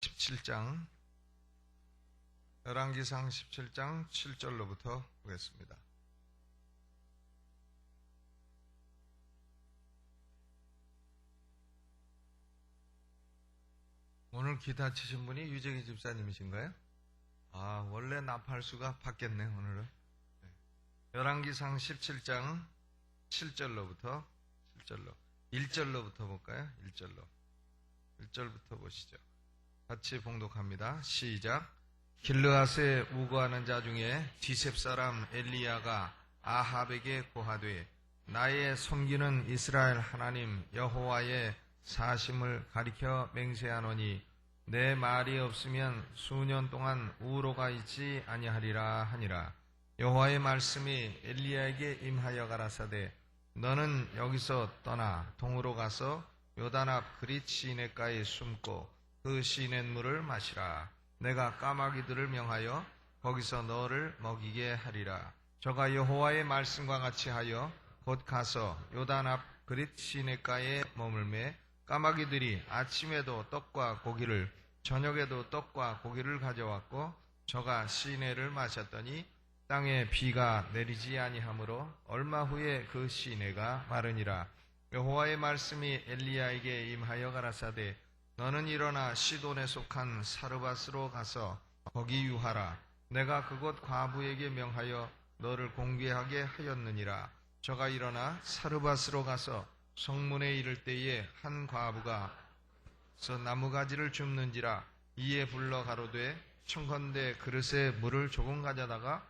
17장, 열왕기상 17장 7절로부터 보겠습니다. 오늘 기타 치신 분이 유재기 집사님이신가요? 원래 나팔수가 바뀌었네, 오늘은. 열왕기상 17장 7절로부터 7절로 1절로부터 볼까요? 1절부터 보시죠. 같이 봉독합니다. 시작. 길르앗에 우거하는 자 중에 디셉 사람 엘리야가 아합에게 고하되 나의 섬기는 이스라엘 하나님 여호와의 사심을 가리켜 맹세하노니 내 말이 없으면 수년 동안 우로가 있지 아니하리라 하니라. 여호와의 말씀이 엘리야에게 임하여 가라사대 너는 여기서 떠나 동으로 가서 요단 앞 그릿 시내가에 숨고 그 시냇물을 마시라. 내가 까마귀들을 명하여 거기서 너를 먹이게 하리라. 저가 여호와의 말씀과 같이 하여 곧 가서 요단 앞 그릿 시내가에 머물매 까마귀들이 아침에도 떡과 고기를 저녁에도 떡과 고기를 가져왔고 저가 시내를 마셨더니 땅에 비가 내리지 아니하므로 얼마 후에 그 시내가 마르니라. 여호와의 말씀이 엘리야에게 임하여 가라사대 너는 일어나 시돈에 속한 사르밧으로 가서 거기 유하라. 내가 그곳 과부에게 명하여 너를 공개하게 하였느니라. 저가 일어나 사르밧으로 가서 성문에 이를 때에 한 과부가 나무가지를 줍는지라. 이에 불러 가로되 청컨대 그릇에 물을 조금 가져다가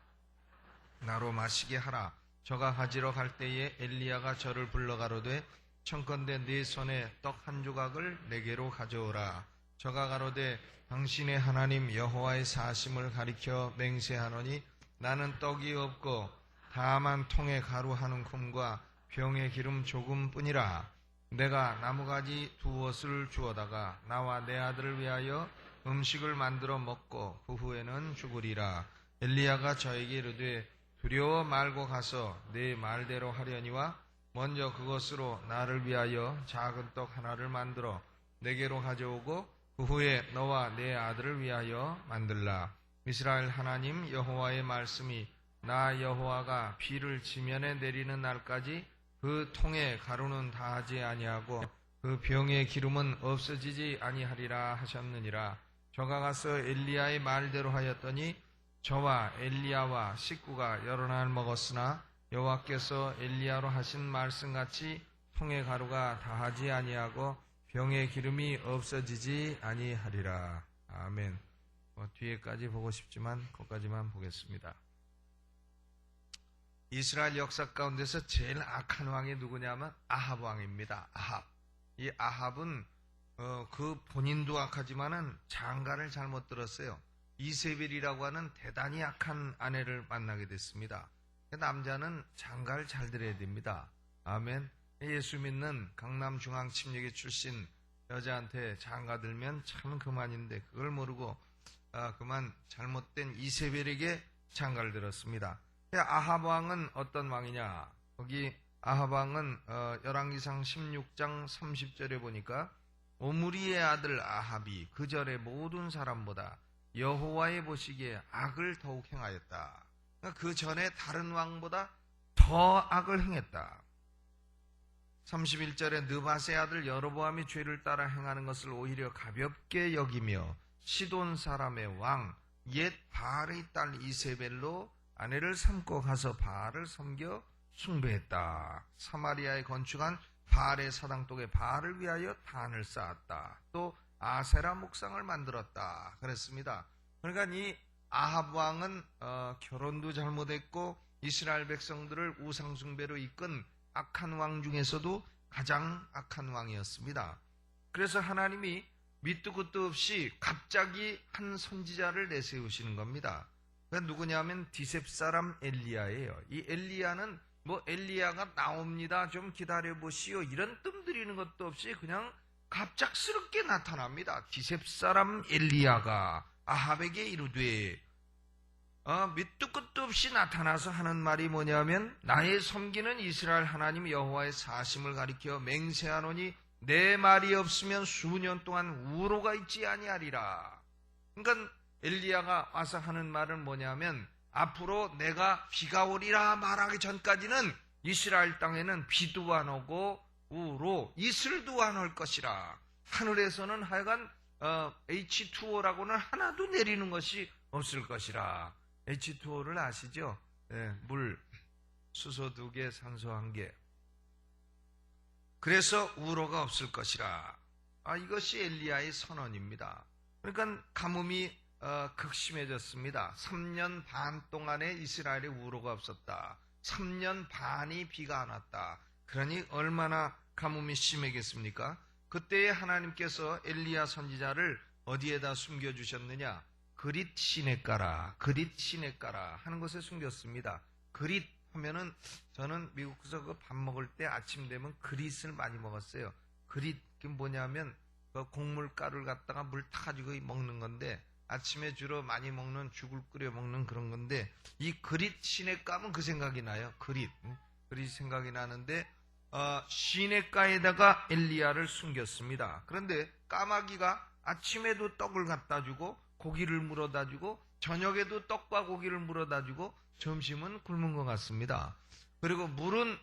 나로 마시게 하라. 저가 가지러 갈 때에 엘리야가 저를 불러 가로되 청컨대 네 손에 떡 한 조각을 내게로 가져오라. 저가 가로되 당신의 하나님 여호와의 사심을 가리켜 맹세하노니 나는 떡이 없고 다만 통에 가루 한 움큼과 병에 기름 조금뿐이라. 내가 나무가지 두엇을 주어다가 나와 내 아들을 위하여 음식을 만들어 먹고 그 후에는 죽으리라. 엘리야가 저에게 이르되 두려워 말고 가서 네 말대로 하려니와 먼저 그것으로 나를 위하여 작은 떡 하나를 만들어 내게로 가져오고 그 후에 너와 내 아들을 위하여 만들라. 이스라엘 하나님 여호와의 말씀이 나 여호와가 비를 지면에 내리는 날까지 그 통에 가루는 다하지 아니하고 그 병의 기름은 없어지지 아니하리라 하셨느니라. 저가 가서 엘리야의 말대로 하였더니 저와 엘리야와 식구가 여러 날 먹었으나 여호와께서 엘리야로 하신 말씀같이 통의 가루가 다하지 아니하고 병의 기름이 없어지지 아니하리라. 아멘. 뒤에까지 보고 싶지만 거기까지만 보겠습니다. 이스라엘 역사 가운데서 제일 악한 왕이 누구냐면 아합 왕입니다. 아합. 이 아합은 그 본인도 악하지만은 장가를 잘못 들었어요. 이세벨이라고 하는 대단히 악한 아내를 만나게 됐습니다. 남자는 장가를 잘 들어야 됩니다. 아멘. 예수 믿는 강남중앙침례교 출신 여자한테 장가 들면 참 그만인데 그걸 모르고 그만 잘못된 이세벨에게 장가를 들었습니다. 아합 왕은 어떤 왕이냐? 거기 아합 왕은 열왕기상 16장 30절에 보니까 오므리의 아들 아합이 그 절의 모든 사람보다 여호와의 보시기에 악을 더욱 행하였다. 그 전에 다른 왕보다 더 악을 행했다. 31절에 느밧의 아들 여로보암이 죄를 따라 행하는 것을 오히려 가볍게 여기며 시돈 사람의 왕 옛 바알의 딸 이세벨로 아내를 삼고 가서 바알을 섬겨 숭배했다. 사마리아에 건축한 바알의 사당독에 바알을 위하여 단을 쌓았다. 또 아세라 목상을 만들었다. 그랬습니다. 그러니까 이 아합 왕은 결혼도 잘못했고 이스라엘 백성들을 우상숭배로 이끈 악한 왕 중에서도 가장 악한 왕이었습니다. 그래서 하나님이 밑도 끝도 없이 갑자기 한 선지자를 내세우시는 겁니다. 그러니까 누구냐면 디셉 사람 엘리야예요. 이 엘리야는 엘리야가 나옵니다. 좀 기다려보시오. 이런 뜸들이는 것도 없이 그냥 갑작스럽게 나타납니다. 디셉 사람 엘리야가 아합에게 이르되 밑도 끝도 없이 나타나서 하는 말이 뭐냐면 나의 섬기는 이스라엘 하나님 여호와의 사심을 가리켜 맹세하노니 내 말이 없으면 수년 동안 우로가 있지 아니하리라. 그러니까 엘리야가 와서 하는 말은 뭐냐면 앞으로 내가 비가 오리라 말하기 전까지는 이스라엘 땅에는 비도 안 오고 우로 이슬도 안 올 것이라. 하늘에서는 하여간 H2O라고는 하나도 내리는 것이 없을 것이라. H2O를 아시죠? 물, 수소 2개, 산소 1개. 그래서 우로가 없을 것이라. 이것이 엘리야의 선언입니다. 그러니까 가뭄이 극심해졌습니다. 3년 반 동안에 이스라엘에 우로가 없었다. 3년 반이 비가 안 왔다. 그러니 얼마나 가뭄이 심하겠습니까? 그때에 하나님께서 엘리야 선지자를 어디에다 숨겨주셨느냐? 그릿 시냇가라, 그릿 시냇가라 하는 곳에 숨겼습니다. 그릿 하면은 저는 미국에서 그 밥 먹을 때 아침 되면 그릿을 많이 먹었어요. 그릿 그 뭐냐면 그 곡물가루를 갖다가 물 타가지고 먹는 건데 아침에 주로 많이 먹는 죽을 끓여 먹는 그런 건데 이 그릿 시냇가면 그 생각이 나요. 그릿 생각이 나는데 시냇가에다가 엘리야를 숨겼습니다. 그런데 까마귀가 아침에도 떡을 갖다 주고 고기를 물어다 주고 저녁에도 떡과 고기를 물어다 주고 점심은 굶은 것 같습니다. 그리고 물은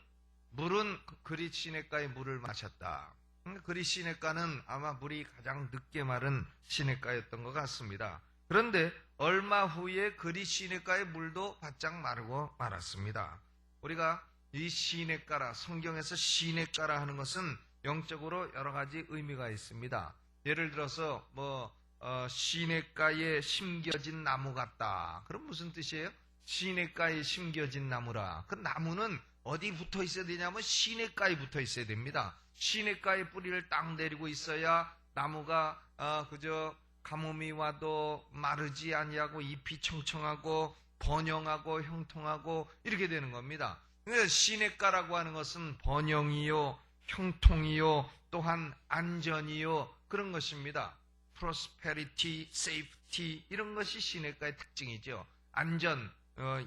그릿 시냇가의 물을 마셨다. 그릿 시냇가는 아마 물이 가장 늦게 마른 시냇가였던 것 같습니다. 그런데 얼마 후에 그릿 시냇가의 물도 바짝 마르고 말았습니다. 우리가 이 시냇가라, 성경에서 시냇가라 하는 것은 영적으로 여러 가지 의미가 있습니다. 예를 들어서 시냇가에 심겨진 나무 같다. 그럼 무슨 뜻이에요? 시냇가에 심겨진 나무라. 그 나무는 어디 붙어 있어야 되냐면 시냇가에 붙어 있어야 됩니다. 시냇가에 뿌리를 딱 내리고 있어야 나무가 그저 가뭄이 와도 마르지 아니하고 잎이 청청하고 번영하고 형통하고 이렇게 되는 겁니다. 그러니까 시냇가라고 하는 것은 번영이요, 형통이요, 또한 안전이요 그런 것입니다. prosperity, safety 이런 것이 시냇가의 특징이죠. 안전,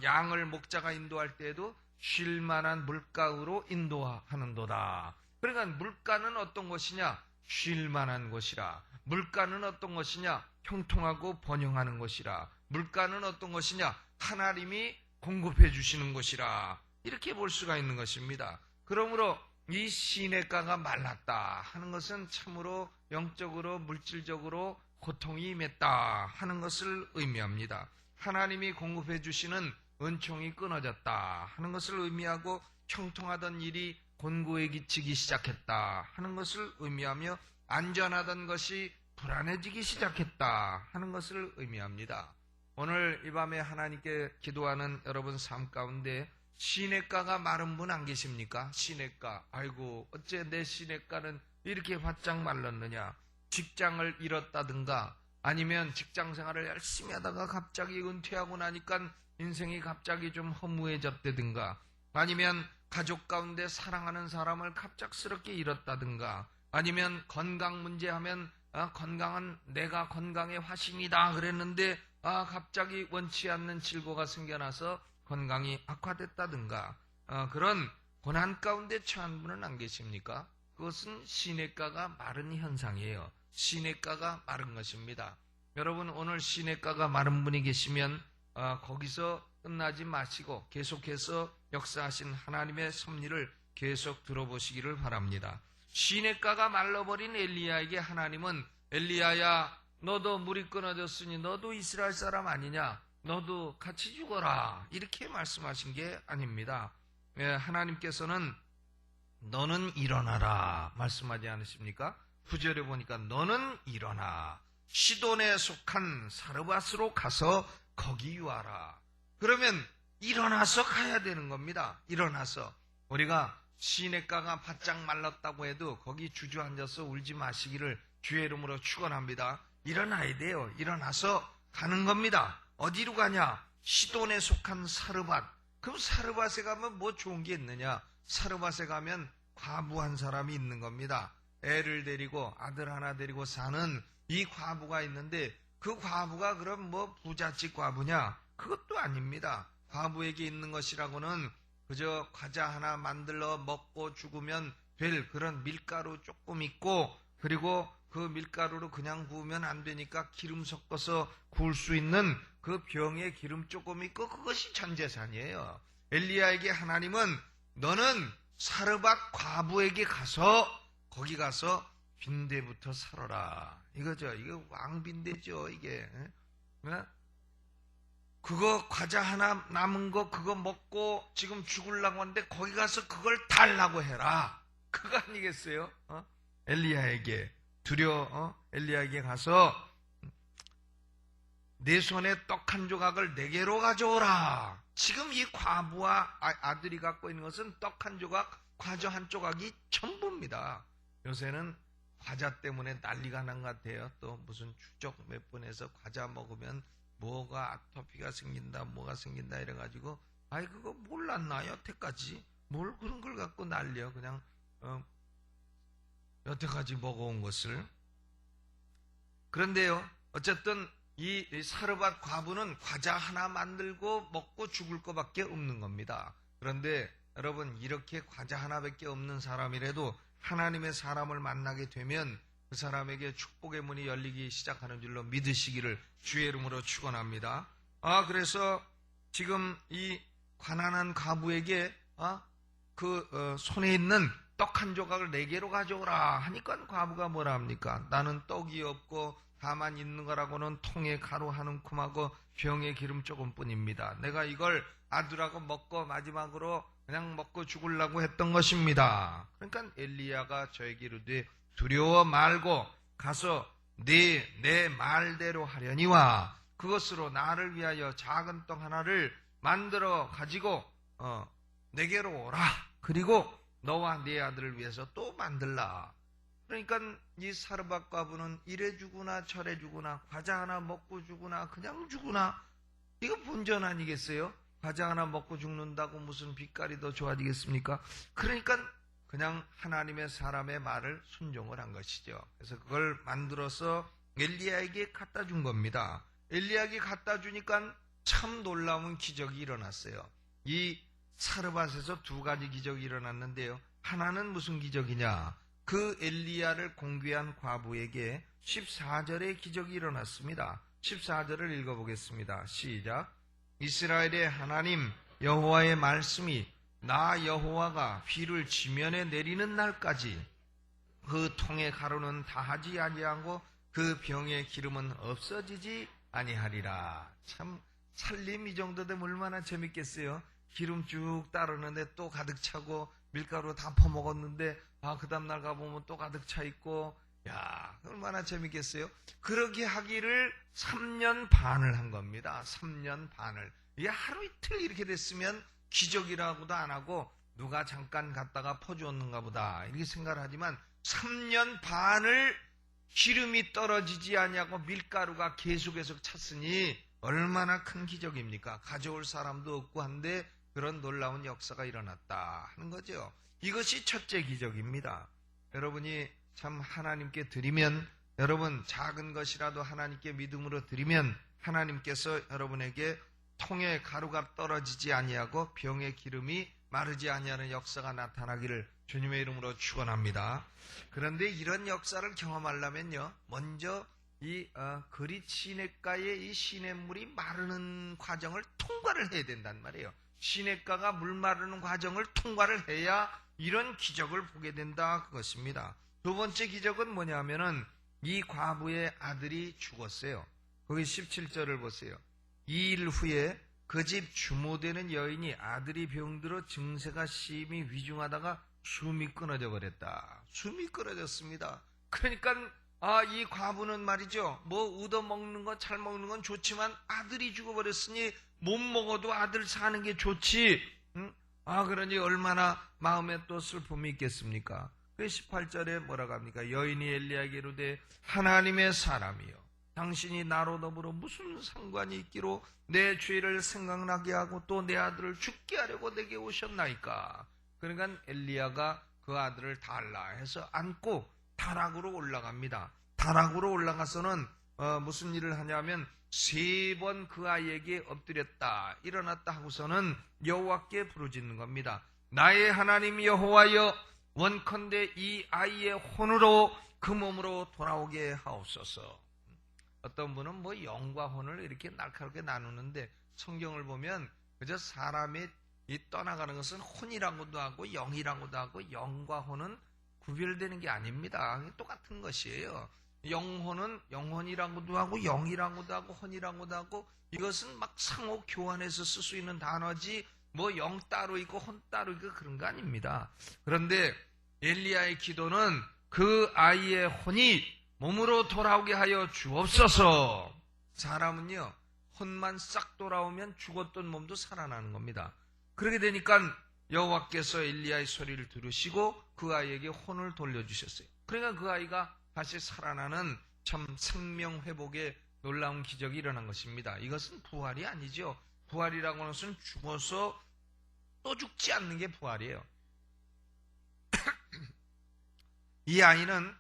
양을 목자가 인도할 때에도 쉴 만한 물가로 인도하는도다. 그러니까 물가는 어떤 것이냐? 쉴 만한 곳이라. 물가는 어떤 것이냐? 형통하고 번영하는 것이라. 물가는 어떤 것이냐? 하나님이 공급해 주시는 것이라. 이렇게 볼 수가 있는 것입니다. 그러므로 이 시냇가가 말랐다 하는 것은 참으로 영적으로 물질적으로 고통이 임했다 하는 것을 의미합니다. 하나님이 공급해 주시는 은총이 끊어졌다 하는 것을 의미하고 형통하던 일이 곤고에 기치기 시작했다 하는 것을 의미하며 안전하던 것이 불안해지기 시작했다 하는 것을 의미합니다. 오늘 이 밤에 하나님께 기도하는 여러분 삶 가운데 시냇가가 마른 분 안 계십니까? 시냇가. 아이고 어째 내 시냇가는 이렇게 바짝 말랐느냐. 직장을 잃었다든가 아니면 직장 생활을 열심히 하다가 갑자기 은퇴하고 나니까 인생이 갑자기 좀 허무해졌다든가 아니면 가족 가운데 사랑하는 사람을 갑작스럽게 잃었다든가 아니면 건강 문제 하면 건강은 내가 건강의 화신이다 그랬는데 갑자기 원치 않는 질고가 생겨나서 건강이 악화됐다든가 그런 고난 가운데 처한 분은 안 계십니까? 그것은 시냇가가 마른 현상이에요. 시냇가가 마른 것입니다. 여러분 오늘 시냇가가 마른 분이 계시면 거기서 끝나지 마시고 계속해서 역사하신 하나님의 섭리를 계속 들어보시기를 바랍니다. 시냇가가 말라버린 엘리야에게 하나님은 엘리야야 너도 물이 끊어졌으니 너도 이스라엘 사람 아니냐? 너도 같이 죽어라 이렇게 말씀하신 게 아닙니다. 하나님께서는 너는 일어나라 말씀하지 않으십니까? 9절에 보니까 너는 일어나 시돈에 속한 사르밧으로 가서 거기 유하라. 그러면 일어나서 가야 되는 겁니다. 일어나서 우리가 시냇가가 바짝 말랐다고 해도 거기 주저앉아서 울지 마시기를 주의 이름으로 축원합니다. 일어나야 돼요. 일어나서 가는 겁니다. 어디로 가냐? 시돈에 속한 사르밧. 그럼 사르밧에 가면 뭐 좋은 게 있느냐? 사르밧에 가면 과부한 사람이 있는 겁니다. 애를 데리고 아들 하나 데리고 사는 이 과부가 있는데 그 과부가 그럼 뭐 부잣집 과부냐? 그것도 아닙니다. 과부에게 있는 것이라고는 그저 과자 하나 만들어 먹고 죽으면 될 그런 밀가루 조금 있고, 그리고 그 밀가루로 그냥 구우면 안 되니까 기름 섞어서 구울 수 있는 그 병에 기름 조금 있고, 그것이 전 재산이에요. 엘리야에게 하나님은 너는 사르밧 과부에게 가서 거기 가서 빈대부터 살아라 이거죠. 이거 왕빈대죠. 이게 그거 과자 하나 남은 거 그거 먹고 지금 죽으려고 하는데 거기 가서 그걸 달라고 해라. 그거 아니겠어요? 엘리야에게 엘리야에게 가서 내 손에 떡 한 조각을 내게로 가져오라. 지금 이 과부와 아들이 갖고 있는 것은 떡 한 조각, 과자 한 조각이 전부입니다. 요새는 과자 때문에 난리가 난 것 같아요. 또 무슨 추적 몇 번 해서 과자 먹으면 뭐가 아토피가 생긴다, 뭐가 생긴다 이래가지고 그거 몰랐나 여태까지 뭘 그런 걸 갖고 난리야. 그냥 여태까지 먹어온 것을. 그런데요, 어쨌든 이 사르밧 과부는 과자 하나 만들고 먹고 죽을 것밖에 없는 겁니다. 그런데 여러분, 이렇게 과자 하나밖에 없는 사람이라도 하나님의 사람을 만나게 되면 그 사람에게 축복의 문이 열리기 시작하는 줄로 믿으시기를 주의 이름으로 축원합니다. 그래서 지금 이 가난한 과부에게 손에 있는 떡 한 조각을 내게로 가져오라 하니까 과부가 뭐라 합니까? 나는 떡이 없고 다만 있는 거라고는 통에 가루 한 움큼하고 병에 기름 조금뿐입니다. 내가 이걸 아들하고 먹고 마지막으로 그냥 먹고 죽으려고 했던 것입니다. 그러니까 엘리야가 저에게 이르되 두려워 말고 가서 내 말대로 하려니와 그것으로 나를 위하여 작은 떡 하나를 만들어 가지고 내게로 오라. 그리고 너와 네 아들을 위해서 또 만들라. 그러니까 이 사르밧 과부는 이래 죽으나 저래 죽으나 과자 하나 먹고 죽으나 그냥 죽으나 이거 본전 아니겠어요? 과자 하나 먹고 죽는다고 무슨 빛깔이 더 좋아지겠습니까? 그러니까 그냥 하나님의 사람의 말을 순종을 한 것이죠. 그래서 그걸 만들어서 엘리야에게 갖다 준 겁니다. 엘리야에게 갖다 주니까 참 놀라운 기적이 일어났어요. 이 사르밧에서 두 가지 기적이 일어났는데요. 하나는 무슨 기적이냐? 그 엘리야를 공귀한 과부에게 14절의 기적이 일어났습니다. 14절을 읽어보겠습니다. 시작. 이스라엘의 하나님 여호와의 말씀이 나 여호와가 비를 지면에 내리는 날까지 그 통의 가루는 다하지 아니하고 그 병의 기름은 없어지지 아니하리라. 참 살림 이 정도 되면 얼마나 재밌겠어요. 기름 쭉 따르는데 또 가득 차고 밀가루 다 퍼먹었는데 그 다음날 가보면 또 가득 차 있고 얼마나 재밌겠어요. 그러게 하기를 3년 반을 한 겁니다. 3년 반을. 이게 하루 이틀 이렇게 됐으면 기적이라고도 안 하고 누가 잠깐 갔다가 퍼주었는가 보다 이렇게 생각을 하지만 3년 반을 기름이 떨어지지 아니하고 밀가루가 계속 찼으니 얼마나 큰 기적입니까? 가져올 사람도 없고 한데 그런 놀라운 역사가 일어났다 하는 거죠. 이것이 첫째 기적입니다. 여러분이 참 하나님께 드리면, 여러분 작은 것이라도 하나님께 믿음으로 드리면 하나님께서 여러분에게 통에 가루가 떨어지지 아니하고 병의 기름이 마르지 아니하는 역사가 나타나기를 주님의 이름으로 축원합니다. 그런데 이런 역사를 경험하려면요, 먼저 이 그릿 시냇가의 이 시냇물이 마르는 과정을 통과를 해야 된단 말이에요. 시냇가가 물 마르는 과정을 통과를 해야 이런 기적을 보게 된다 그것입니다. 두 번째 기적은 뭐냐면은 이 과부의 아들이 죽었어요. 거기 17절을 보세요. 2일 후에 그 집 주모되는 여인이 아들이 병들어 증세가 심히 위중하다가 숨이 끊어져 버렸다. 숨이 끊어졌습니다. 그러니까 이 과부는 말이죠, 뭐 얻어먹는 건 잘 먹는 건 좋지만 아들이 죽어버렸으니 못 먹어도 아들 사는 게 좋지. 그러니 얼마나 마음에 또 슬픔이 있겠습니까? 그 18절에 뭐라고 합니까? 여인이 엘리야에게 이르되 하나님의 사람이여, 당신이 나로 더불어 무슨 상관이 있기로 내 죄를 생각나게 하고 또 내 아들을 죽게 하려고 내게 오셨나이까? 그러니까 엘리야가 그 아들을 달라 해서 안고 다락으로 올라갑니다. 다락으로 올라가서는 무슨 일을 하냐면 3번 그 아이에게 엎드렸다 일어났다 하고서는 여호와께 부르짖는 겁니다. 나의 하나님 여호와여, 원컨대 이 아이의 혼으로 그 몸으로 돌아오게 하옵소서. 어떤 분은 뭐 영과 혼을 이렇게 날카롭게 나누는데 성경을 보면 그저 사람이 이 떠나가는 것은 혼이라고도 하고 영이라고도 하고 영과 혼은 구별되는 게 아닙니다. 똑같은 것이에요. 영혼은 영혼이라고도 하고 영이라고도 하고 혼이라고도 하고 이것은 막 상호 교환해서 쓸 수 있는 단어지 뭐 영 따로 있고 혼 따로 있고 그런 거 아닙니다. 그런데 엘리야의 기도는 그 아이의 혼이 몸으로 돌아오게 하여 주옵소서. 사람은요 혼만 싹 돌아오면 죽었던 몸도 살아나는 겁니다. 그렇게 되니까 여호와께서 엘리야의 소리를 들으시고 그 아이에게 혼을 돌려주셨어요. 그러니까 그 아이가 다시 살아나는 참 생명회복의 놀라운 기적이 일어난 것입니다. 이것은 부활이 아니죠. 부활이라고 하는 것은 죽어서 또 죽지 않는 게 부활이에요. 이 아이는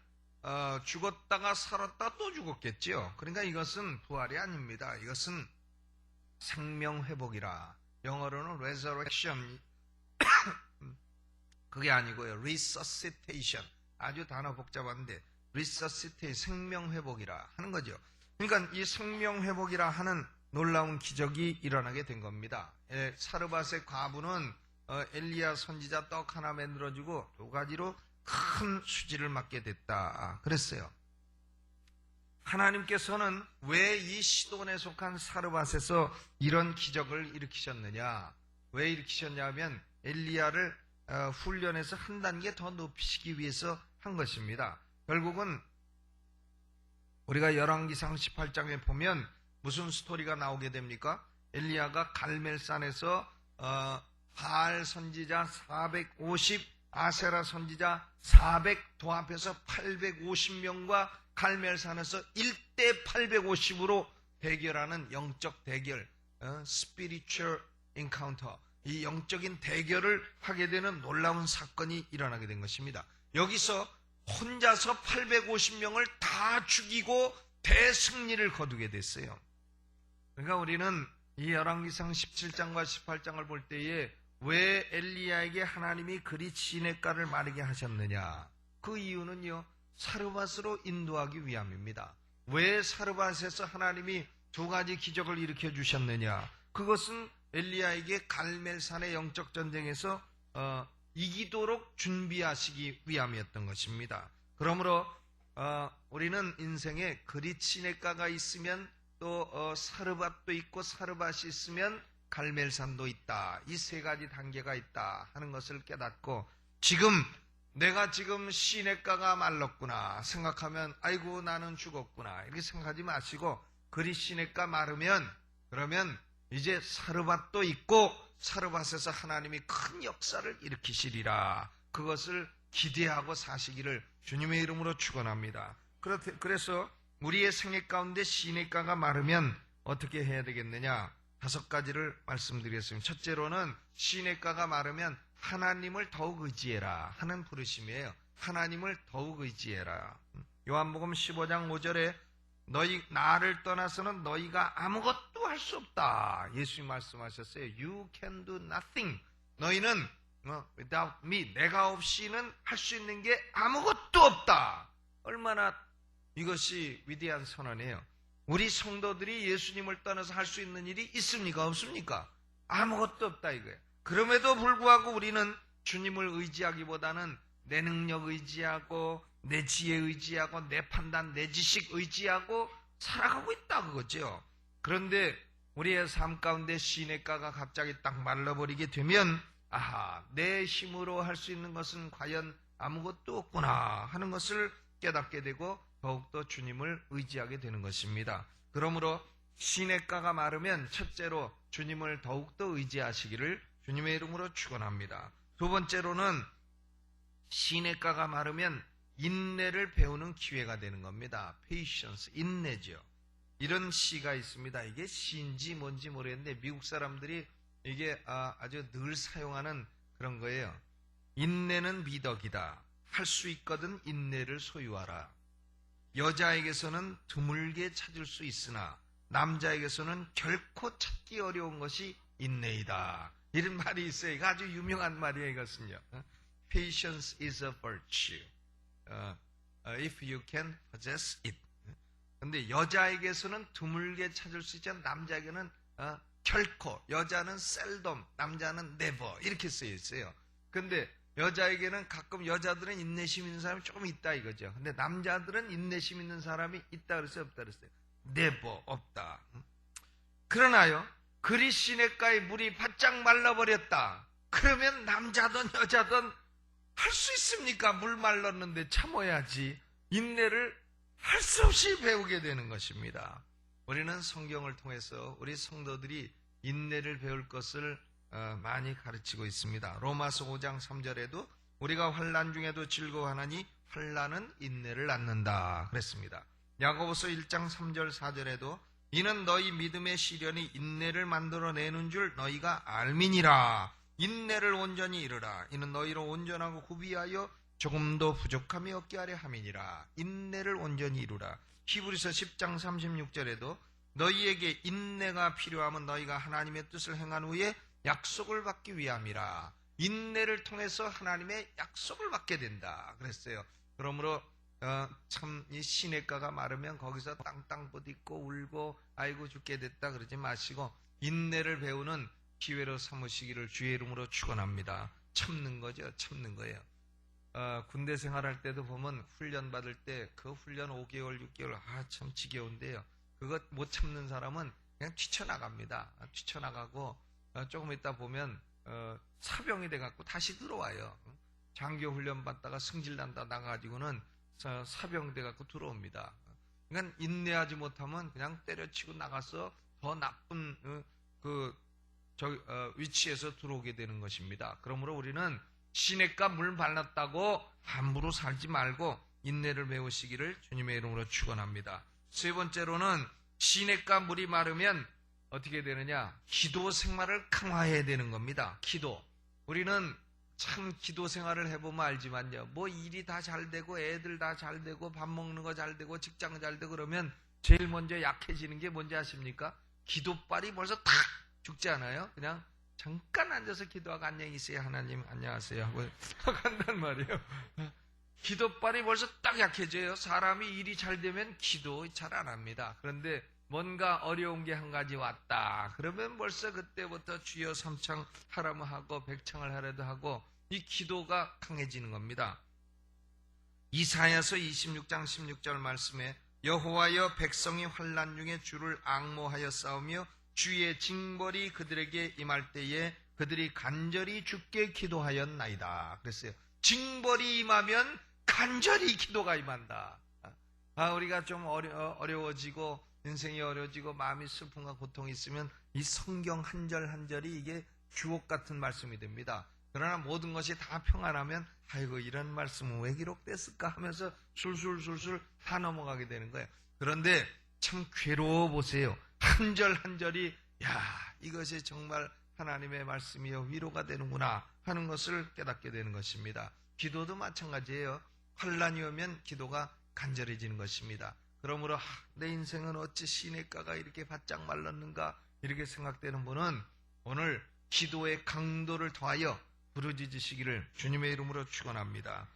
죽었다가 살았다 또 죽었겠죠. 그러니까 이것은 부활이 아닙니다. 이것은 생명회복이라. 영어로는 resurrection 그게 아니고요. resuscitation. 아주 단어 복잡한데 resuscitate 생명회복이라 하는 거죠. 그러니까 이 생명회복이라 하는 놀라운 기적이 일어나게 된 겁니다. 사르밧의 과부는 엘리야 선지자 떡 하나 만들어주고 두 가지로 큰 수지를 맞게 됐다 그랬어요. 하나님께서는 왜 이 시돈에 속한 사르밧에서 이런 기적을 일으키셨느냐? 왜 일으키셨냐 하면 엘리야를 훈련해서 한 단계 더 높이시기 위해서 한 것입니다. 결국은 우리가 열왕기상 18장에 보면 무슨 스토리가 나오게 됩니까? 엘리야가 갈멜산에서 바알 선지자 450, 아세라 선지자 400 도합해서 850명과 갈멜산에서 1대 850으로 대결하는 영적 대결, spiritual encounter, 이 영적인 대결을 하게 되는 놀라운 사건이 일어나게 된 것입니다. 여기서 혼자서 850명을 다 죽이고 대승리를 거두게 됐어요. 그러니까 우리는 이 열왕기상 17장과 18장을 볼 때에 왜 엘리야에게 하나님이 그리 시냇가를 마르게 하셨느냐? 그 이유는요, 사르밧으로 인도하기 위함입니다. 왜 사르밧에서 하나님이 두 가지 기적을 일으켜 주셨느냐? 그것은 엘리야에게 갈멜산의 영적 전쟁에서 이기도록 준비하시기 위함이었던 것입니다. 그러므로 우리는 인생에 그리 시냇가가 있으면 또 사르밧도 있고 사르밧이 있으면 갈멜산도 있다. 이 세 가지 단계가 있다 하는 것을 깨닫고 내가 지금 시냇가가 말랐구나 생각하면 아이고 나는 죽었구나 이렇게 생각하지 마시고 그리 시냇가 마르면 그러면 이제 사르밧도 있고 사르밧에서 하나님이 큰 역사를 일으키시리라. 그것을 기대하고 사시기를 주님의 이름으로 축원합니다. 그래서 우리의 생애 가운데 시냇가가 마르면 어떻게 해야 되겠느냐? 5가지를 말씀드리겠습니다. 첫째로는 시냇가가 마르면 하나님을 더욱 의지해라 하는 부르심이에요. 하나님을 더욱 의지해라. 요한복음 15장 5절에 나를 떠나서는 너희가 아무것도 할 수 없다. 예수님 말씀하셨어요. You can do nothing. 너희는 without me, 내가 없이는 할 수 있는 게 아무것도 없다. 얼마나 이것이 위대한 선언이에요. 우리 성도들이 예수님을 떠나서 할 수 있는 일이 있습니까? 없습니까? 아무것도 없다 이거예요. 그럼에도 불구하고 우리는 주님을 의지하기보다는 내 능력 의지하고 내 지혜 의지하고 내 판단, 내 지식 의지하고 살아가고 있다 그거죠. 그런데 우리의 삶 가운데 시냇가가 갑자기 딱 말라버리게 되면 내 힘으로 할 수 있는 것은 과연 아무것도 없구나 하는 것을 깨닫게 되고 더욱더 주님을 의지하게 되는 것입니다. 그러므로 시냇가가 마르면 첫째로 주님을 더욱더 의지하시기를 주님의 이름으로 축원합니다. 두 번째로는 시냇가가 마르면 인내를 배우는 기회가 되는 겁니다. patience, 인내죠. 이런 시가 있습니다. 이게 시인지 뭔지 모르겠는데 미국 사람들이 이게 아주 늘 사용하는 그런 거예요. 인내는 미덕이다. 할 수 있거든 인내를 소유하라. 여자에게서는 드물게 찾을 수 있으나 남자에게서는 결코 찾기 어려운 것이 인내이다. 이런 말이 있어요. 이거 아주 유명한 말이에요. 이것은요. patience is a virtue. If you can possess it. 근데 여자에게서는 드물게 찾을 수 있지만 남자에게는 결코, 여자는 seldom, 남자는 never 이렇게 쓰여 있어요. 근데 여자에게는 가끔 여자들은 인내심 있는 사람이 조금 있다 이거죠. 근데 남자들은 인내심 있는 사람이 있다 그랬어요, 없다 그랬어요? never, 없다. 그러나요, 그리 시냇가에 물이 바짝 말라버렸다. 그러면 남자든 여자든 할 수 있습니까? 물 말랐는데 참아야지. 인내를 할 수 없이 배우게 되는 것입니다. 우리는 성경을 통해서 우리 성도들이 인내를 배울 것을 많이 가르치고 있습니다. 로마서 5장 3절에도 우리가 환난 중에도 즐거워하나니 환난은 인내를 낳는다 그랬습니다. 야고보서 1장 3절 4절에도 이는 너희 믿음의 시련이 인내를 만들어내는 줄 너희가 알미니라. 인내를 온전히 이루라. 이는 너희로 온전하고 구비하여 조금도 부족함이 없게 하려 함이니라. 인내를 온전히 이루라. 히브리서 10장 36절에도 너희에게 인내가 필요하면 너희가 하나님의 뜻을 행한 후에 약속을 받기 위함이라. 인내를 통해서 하나님의 약속을 받게 된다 그랬어요. 그러므로 참 이 시냇가가 마르면 거기서 땅땅 부딪고 울고 아이고 죽게 됐다 그러지 마시고 인내를 배우는 기회로 삼으시기를 주의 이름으로 축원합니다. 참는 거죠. 참는 거예요. 군대 생활할 때도 보면 훈련 받을 때 그 훈련 5개월 6개월 참 지겨운데요. 그거 못 참는 사람은 그냥 뛰쳐나갑니다. 뛰쳐나가고 조금 있다 보면 사병이 돼갖고 다시 들어와요. 장교 훈련 받다가 승질난다 나가가지고는 사병 돼갖고 들어옵니다. 그러니까 인내하지 못하면 그냥 때려치고 나가서 더 나쁜 위치에서 들어오게 되는 것입니다. 그러므로 우리는 시냇가 물 발랐다고 함부로 살지 말고 인내를 배우시기를 주님의 이름으로 축원합니다. 세 번째로는 시냇가 물이 마르면 어떻게 되느냐? 기도 생활을 강화해야 되는 겁니다. 기도. 우리는 참 기도 생활을 해보면 알지만요. 뭐 일이 다 잘 되고 애들 다 잘 되고 밥 먹는 거 잘 되고 직장 잘 되고 그러면 제일 먼저 약해지는 게 뭔지 아십니까? 기도빨이 벌써 탁 죽지 않아요? 그냥 잠깐 앉아서 기도하고 안녕히 계세요. 하나님 안녕하세요 하고 간단 말이에요. 기도빨이 벌써 딱 약해져요. 사람이 일이 잘 되면 기도 잘 안 합니다. 그런데 뭔가 어려운 게 한 가지 왔다. 그러면 벌써 그때부터 주여 삼창 하라면 하고 백창을 하려도 하고 이 기도가 강해지는 겁니다. 이사야서 26장 16절 말씀에 여호와여 백성이 환난 중에 주를 앙모하여 싸우며 주의 징벌이 그들에게 임할 때에 그들이 간절히 주께 기도하였나이다. 그랬어요. 징벌이 임하면 간절히 기도가 임한다. 우리가 좀 어려워지고 인생이 어려워지고 마음이 슬픔과 고통이 있으면 이 성경 한 절 한 절이 이게 주옥 같은 말씀이 됩니다. 그러나 모든 것이 다 평안하면 아이고 이런 말씀은 왜 기록됐을까 하면서 술술술술 다 넘어가게 되는 거예요. 그런데 참 괴로워 보세요. 한 절 한 절이 이것이 정말 하나님의 말씀이요 위로가 되는구나 하는 것을 깨닫게 되는 것입니다. 기도도 마찬가지예요. 환난이 오면 기도가 간절해지는 것입니다. 그러므로 내 인생은 어찌 시냇가가 이렇게 바짝 말랐는가 이렇게 생각되는 분은 오늘 기도의 강도를 더하여 부르짖으시기를 주님의 이름으로 축원합니다.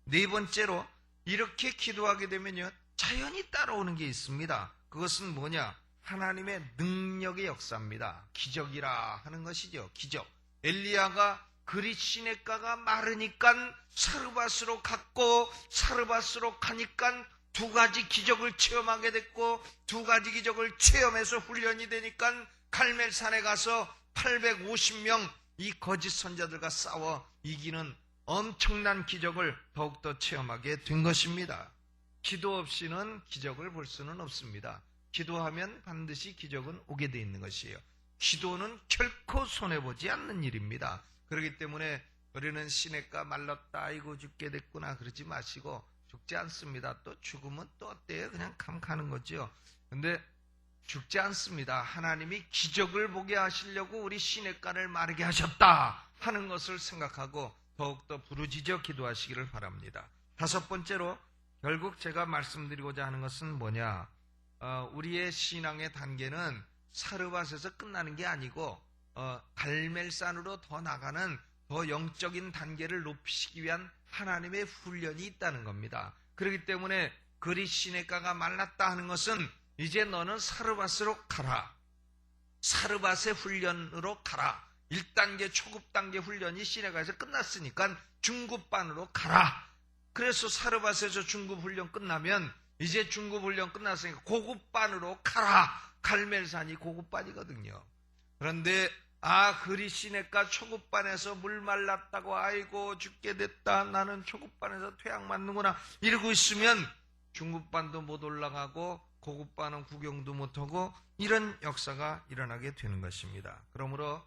네 번째로 이렇게 기도하게 되면요 자연히 따라오는 게 있습니다. 그것은 뭐냐? 하나님의 능력의 역사입니다. 기적이라 하는 것이죠. 기적. 엘리야가 그리 시냇가가 마르니까 사르밧으로 갔고 사르밧으로 가니까 두 가지 기적을 체험하게 됐고 두 가지 기적을 체험해서 훈련이 되니까 갈멜산에 가서 850명 이 거짓 선자들과 싸워 이기는 엄청난 기적을 더욱더 체험하게 된 것입니다. 기도 없이는 기적을 볼 수는 없습니다. 기도하면 반드시 기적은 오게 돼 있는 것이에요. 기도는 결코 손해보지 않는 일입니다. 그렇기 때문에 우리는 시냇가 말랐다 아이고 죽게 됐구나 그러지 마시고 죽지 않습니다. 또 죽으면 또 어때요? 그냥 가는 거죠. 근데 죽지 않습니다. 하나님이 기적을 보게 하시려고 우리 시냇가를 마르게 하셨다 하는 것을 생각하고 더욱더 부르짖어 기도하시기를 바랍니다. 다섯 번째로 결국 제가 말씀드리고자 하는 것은 뭐냐? 우리의 신앙의 단계는 사르밧에서 끝나는 게 아니고 갈멜산으로 더 나가는 더 영적인 단계를 높이시기 위한 하나님의 훈련이 있다는 겁니다. 그렇기 때문에 그리 시냇가가 말랐다 하는 것은 이제 너는 사르밧으로 가라. 사르밧의 훈련으로 가라. 1단계 초급 단계 훈련이 시내가에서 끝났으니까 중급반으로 가라. 그래서 사르밧에서 중급 훈련 끝나면 이제 중급 훈련 끝났으니까 고급반으로 가라. 갈멜산이 고급반이거든요. 그런데 그리 시냇가 초급반에서 물 말랐다고 아이고 죽게 됐다. 나는 초급반에서 퇴학 맞는구나. 이러고 있으면 중급반도 못 올라가고 고급반은 구경도 못하고 이런 역사가 일어나게 되는 것입니다. 그러므로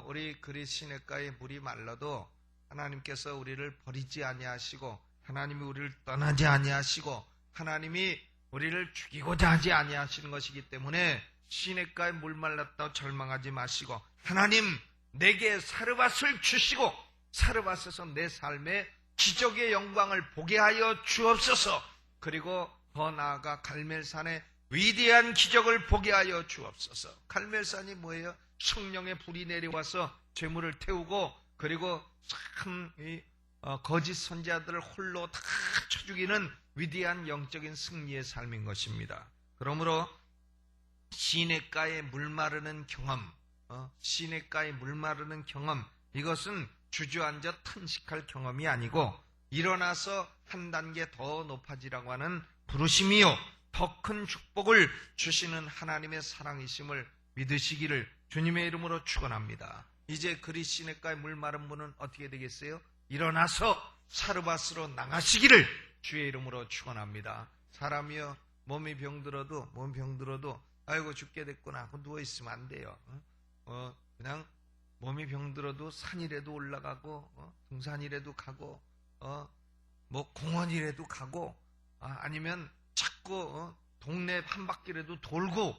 우리 그리 시냇가에 물이 말라도 하나님께서 우리를 버리지 아니하시고 하나님이 우리를 떠나지 아니하시고 하나님이 우리를 죽이고자 하지 아니하시는 것이기 때문에 시냇가에 물 말랐다고 절망하지 마시고 하나님 내게 사르밧을 주시고 사르밧에서 내 삶의 기적의 영광을 보게 하여 주옵소서. 그리고 더 나아가 갈멜산의 위대한 기적을 보게 하여 주옵소서. 갈멜산이 뭐예요? 성령의 불이 내려와서 재물을 태우고 그리고 참 거짓 선지자들을 홀로 다 쳐 죽이는 위대한 영적인 승리의 삶인 것입니다. 그러므로 시냇가에 물 마르는 경험, 시냇가에 물 마르는 경험, 이것은 주저앉아 탄식할 경험이 아니고 일어나서 한 단계 더 높아지라고 하는 부르심이요 더 큰 축복을 주시는 하나님의 사랑이심을 믿으시기를 주님의 이름으로 축원합니다. 이제 그리 시냇가에 물 마른 분은 어떻게 되겠어요? 일어나서 사르밧으로 나가시기를 주의 이름으로 축원합니다. 사람이요 몸이 병들어도 아이고 죽게 됐구나 하고 누워있으면 안 돼요. 그냥 몸이 병들어도 산이라도 올라가고 등산이라도 가고 뭐 공원이라도 가고 아니면 자꾸 동네 한 바퀴라도 돌고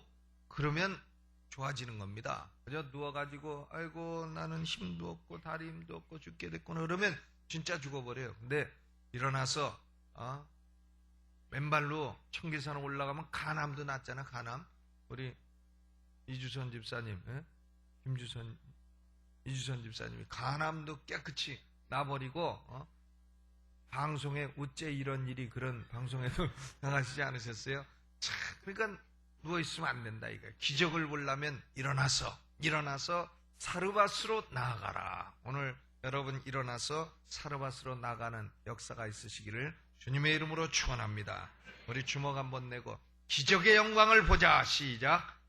그러면 좋아지는 겁니다. 그저 누워가지고 아이고 나는 힘도 없고 다리 힘도 없고 죽게 됐구나 그러면 진짜 죽어버려요. 근데 일어나서 맨발로 청계산 올라가면 간암도 낫잖아. 간암. 우리 이주선 집사님, 이주선 집사님이 간암도 깨끗이 나버리고 방송에 어째 이런 일이 그런 방송에도 나가시지 않으셨어요? 참, 그러니까 누워있으면 안 된다 이거. 기적을 보려면 일어나서 사르밧으로 나아가라. 오늘 여러분 일어나서 사르밧으로 나가는 역사가 있으시기를 주님의 이름으로 축원합니다. 우리 주먹 한번 내고 기적의 영광을 보자. 시작.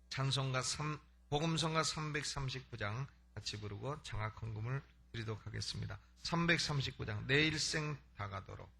찬송가 복음성가 339장 같이 부르고 장학 헌금을 드리도록 하겠습니다. 339장 내 일생 다가도록.